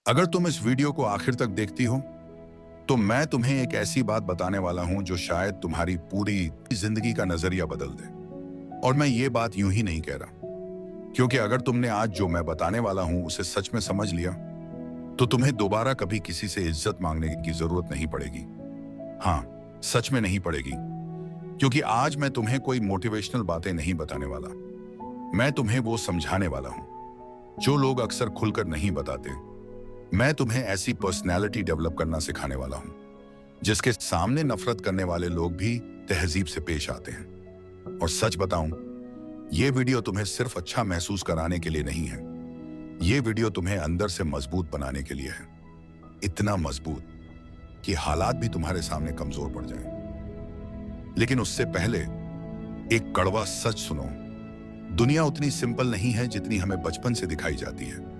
अगर तुम इस वीडियो को आखिर तक देखती हो तो मैं तुम्हें एक ऐसी बात बताने वाला हूं जो शायद तुम्हारी पूरी जिंदगी का नजरिया बदल दे। और मैं ये बात यूं ही नहीं कह रहा, क्योंकि अगर तुमने आज जो मैं बताने वाला हूं उसे सच में समझ लिया तो तुम्हें दोबारा कभी किसी से इज्जत मांगने की जरूरत नहीं पड़ेगी। हाँ, सच में नहीं पड़ेगी, क्योंकि आज मैं तुम्हें कोई मोटिवेशनल बातें नहीं बताने वाला। मैं तुम्हें वो समझाने वाला हूं जो लोग अक्सर खुलकर नहीं बताते। मैं तुम्हें ऐसी पर्सनैलिटी डेवलप करना सिखाने वाला हूं जिसके सामने नफरत करने वाले लोग भी तहजीब से पेश आते हैं। और सच बताऊं, ये वीडियो तुम्हें सिर्फ अच्छा महसूस कराने के लिए नहीं है, ये वीडियो तुम्हें अंदर से मजबूत बनाने के लिए है। इतना मजबूत कि हालात भी तुम्हारे सामने कमजोर पड़ जाएं। लेकिन उससे पहले एक कड़वा सच सुनो। दुनिया उतनी सिंपल नहीं है जितनी हमें बचपन से दिखाई जाती है।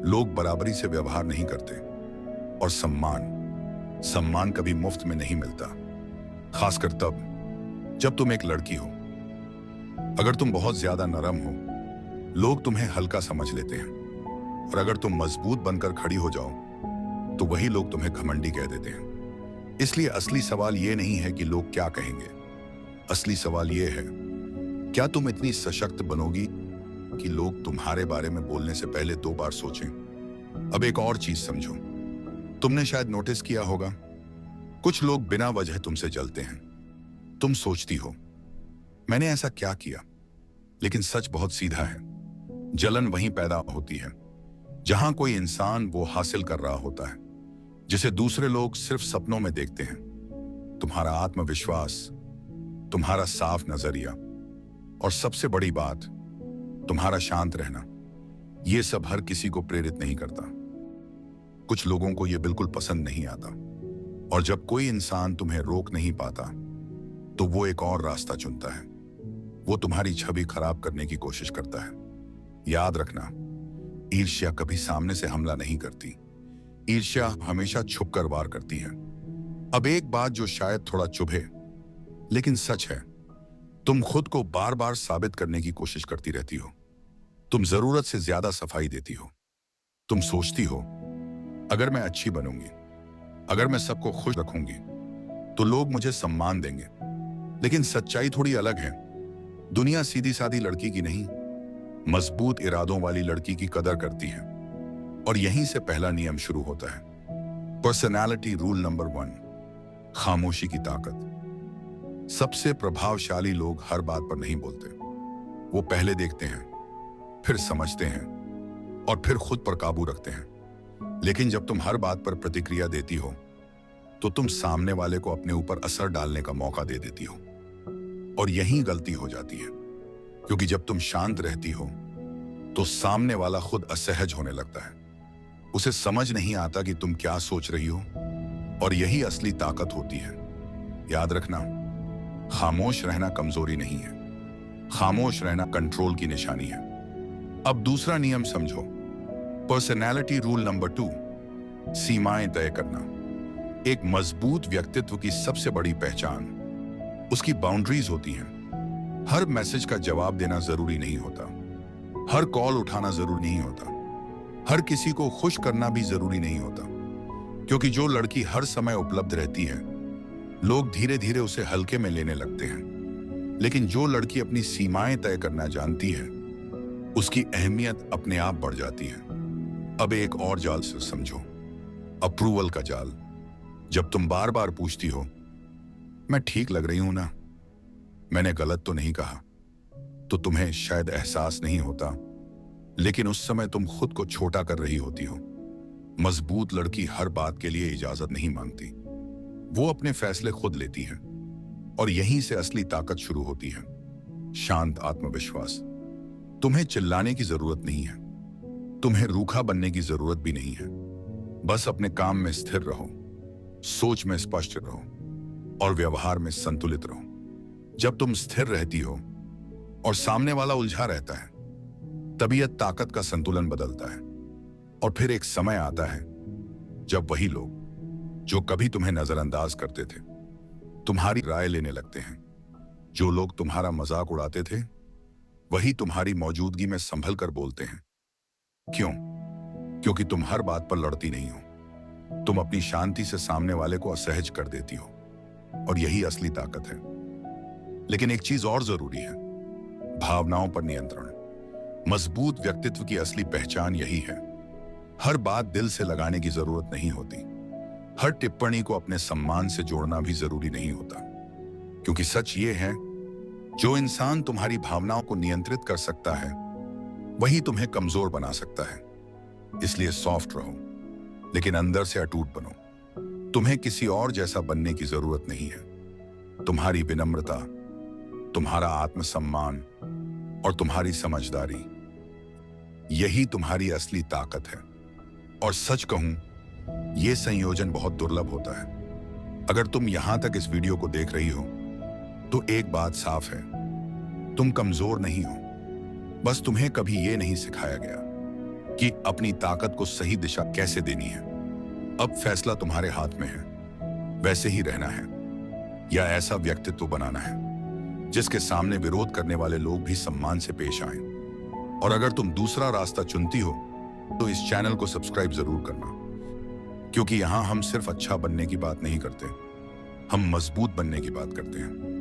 लोग बराबरी से व्यवहार नहीं करते, और सम्मान कभी मुफ्त में नहीं मिलता, खासकर तब जब तुम एक लड़की हो। अगर तुम बहुत ज्यादा नरम हो, लोग तुम्हें हल्का समझ लेते हैं, और अगर तुम मजबूत बनकर खड़ी हो जाओ तो वही लोग तुम्हें घमंडी कह देते हैं। इसलिए असली सवाल यह नहीं है कि लोग क्या कहेंगे, असली सवाल यह है, क्या तुम इतनी सशक्त बनोगी कि लोग तुम्हारे बारे में बोलने से पहले 2 बार सोचें। अब एक और चीज समझो। तुमने शायद नोटिस किया होगा, कुछ लोग बिना वजह तुमसे जलते हैं। तुम सोचती हो, मैंने ऐसा क्या किया? लेकिन सच बहुत सीधा है। जलन वहीं पैदा होती है जहां कोई इंसान वो हासिल कर रहा होता है जिसे दूसरे लोग सिर्फ सपनों में देखते हैं। तुम्हारा आत्मविश्वास, तुम्हारा साफ नजरिया, और सबसे बड़ी बात, तुम्हारा शांत रहना, यह सब हर किसी को प्रेरित नहीं करता। कुछ लोगों को यह बिल्कुल पसंद नहीं आता, और जब कोई इंसान तुम्हें रोक नहीं पाता तो वो एक और रास्ता चुनता है। वो तुम्हारी छवि खराब करने की कोशिश करता है। याद रखना, ईर्ष्या कभी सामने से हमला नहीं करती, ईर्ष्या हमेशा छुपकर वार करती है। अब एक बात जो शायद थोड़ा चुभे लेकिन सच है, तुम खुद को बार बार साबित करने की कोशिश करती रहती हो। तुम जरूरत से ज्यादा सफाई देती हो। तुम सोचती हो, अगर मैं अच्छी बनूंगी, अगर मैं सबको खुश रखूंगी तो लोग मुझे सम्मान देंगे। लेकिन सच्चाई थोड़ी अलग है। दुनिया सीधी सादी लड़की की नहीं, मजबूत इरादों वाली लड़की की कदर करती है। और यहीं से पहला नियम शुरू होता है। पर्सनालिटी रूल नंबर 1, खामोशी की ताकत। सबसे प्रभावशाली लोग हर बात पर नहीं बोलते। वो पहले देखते हैं, फिर समझते हैं, और फिर खुद पर काबू रखते हैं। लेकिन जब तुम हर बात पर प्रतिक्रिया देती हो तो तुम सामने वाले को अपने ऊपर असर डालने का मौका दे देती हो। और यही गलती हो जाती है, क्योंकि जब तुम शांत रहती हो तो सामने वाला खुद असहज होने लगता है। उसे समझ नहीं आता कि तुम क्या सोच रही हो, और यही असली ताकत होती है। याद रखना, खामोश रहना कमजोरी नहीं है, खामोश रहना कंट्रोल की निशानी है। अब दूसरा नियम समझो। पर्सनैलिटी रूल नंबर 2, सीमाएं तय करना। एक मजबूत व्यक्तित्व की सबसे बड़ी पहचान उसकी बाउंड्रीज होती हैं। हर मैसेज का जवाब देना जरूरी नहीं होता, हर कॉल उठाना जरूरी नहीं होता, हर किसी को खुश करना भी जरूरी नहीं होता। क्योंकि जो लड़की हर समय उपलब्ध रहती है, लोग धीरे धीरे उसे हल्के में लेने लगते हैं। लेकिन जो लड़की अपनी सीमाएं तय करना जानती है, उसकी अहमियत अपने आप बढ़ जाती है। अब एक और जाल से समझो, अप्रूवल का जाल। जब तुम बार बार पूछती हो, मैं ठीक लग रही हूं ना, मैंने गलत तो नहीं कहा, तो तुम्हें शायद एहसास नहीं होता, लेकिन उस समय तुम खुद को छोटा कर रही होती हो। मजबूत लड़की हर बात के लिए इजाजत नहीं मांगती, वो अपने फैसले खुद लेती है। और यहीं से असली ताकत शुरू होती है, शांत आत्मविश्वास। तुम्हें चिल्लाने की जरूरत नहीं है, तुम्हें रूखा बनने की जरूरत भी नहीं है। बस अपने काम में स्थिर रहो, सोच में स्पष्ट रहो, और व्यवहार में संतुलित रहो। जब तुम स्थिर रहती हो और सामने वाला उलझा रहता है, तबीयत ताकत का संतुलन बदलता है। और फिर एक समय आता है जब वही लोग जो कभी तुम्हें नजरअंदाज करते थे, तुम्हारी राय लेने लगते हैं। जो लोग तुम्हारा मजाक उड़ाते थे, वही तुम्हारी मौजूदगी में संभल कर बोलते हैं। क्यों? क्योंकि तुम हर बात पर लड़ती नहीं हो। तुम अपनी शांति से सामने वाले को असहज कर देती हो, और यही असली ताकत है। लेकिन एक चीज और जरूरी है, भावनाओं पर नियंत्रण। मजबूत व्यक्तित्व की असली पहचान यही है। हर बात दिल से लगाने की जरूरत नहीं होती। हर टिप्पणी को अपने सम्मान से जोड़ना भी जरूरी नहीं होता। क्योंकि सच ये है, जो इंसान तुम्हारी भावनाओं को नियंत्रित कर सकता है वही तुम्हें कमजोर बना सकता है। इसलिए सॉफ्ट रहो, लेकिन अंदर से अटूट बनो। तुम्हें किसी और जैसा बनने की जरूरत नहीं है। तुम्हारी विनम्रता, तुम्हारा आत्मसम्मान और तुम्हारी समझदारी, यही तुम्हारी असली ताकत है। और सच कहूं, यह संयोजन बहुत दुर्लभ होता है। अगर तुम यहां तक इस वीडियो को देख रही हो तो एक बात साफ है, तुम कमजोर नहीं हो। बस तुम्हें कभी यह नहीं सिखाया गया कि अपनी ताकत को सही दिशा कैसे देनी है। अब फैसला तुम्हारे हाथ में है। वैसे ही रहना है या ऐसा व्यक्तित्व बनाना है जिसके सामने विरोध करने वाले लोग भी सम्मान से पेश आएं। और अगर तुम दूसरा रास्ता चुनती हो तो इस चैनल को सब्सक्राइब जरूर करना, क्योंकि यहां हम सिर्फ अच्छा बनने की बात नहीं करते, हम मजबूत बनने की बात करते हैं।